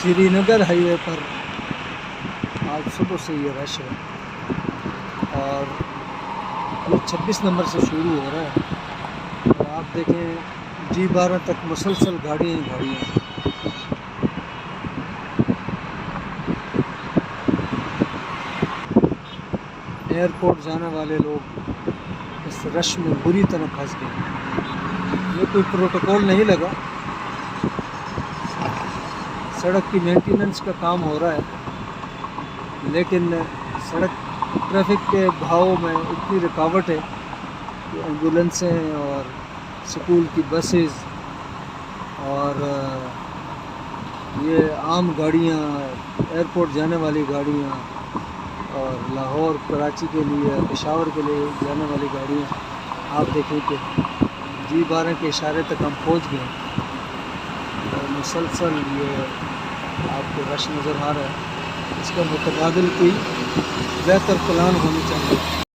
سری Nagar high وے پر آج صبح سے یہ رش ہے اور یہ 26 نمبر سے شروع ہو رہا ہے اور آپ دیکھیں G12 تک مسلسل گاڑیاں ہی گاڑیاں ہیں۔ ایئرپورٹ جانے والے لوگ اس رش میں بری طرح پھنس گئے۔ یہ کوئی پروٹوکول نہیں لگا، سڑک کی مینٹیننس کا کام ہو رہا ہے، لیکن سڑک ٹریفک کے بہاؤ میں اتنی رکاوٹ ہے کہ ایمبولینسیں اور سکول کی بسز اور یہ عام گاڑیاں، ایئرپورٹ جانے والی گاڑیاں اور لاہور کراچی کے لیے پشاور کے لیے جانے والی گاڑیاں، آپ دیکھیں کہ G12 کے اشارے تک ہم پہنچ گئے اور مسلسل یہ آپ کو رش نظر آ رہا ہے۔ اس کا متبادل کوئی بہتر پلان ہونی چاہیے۔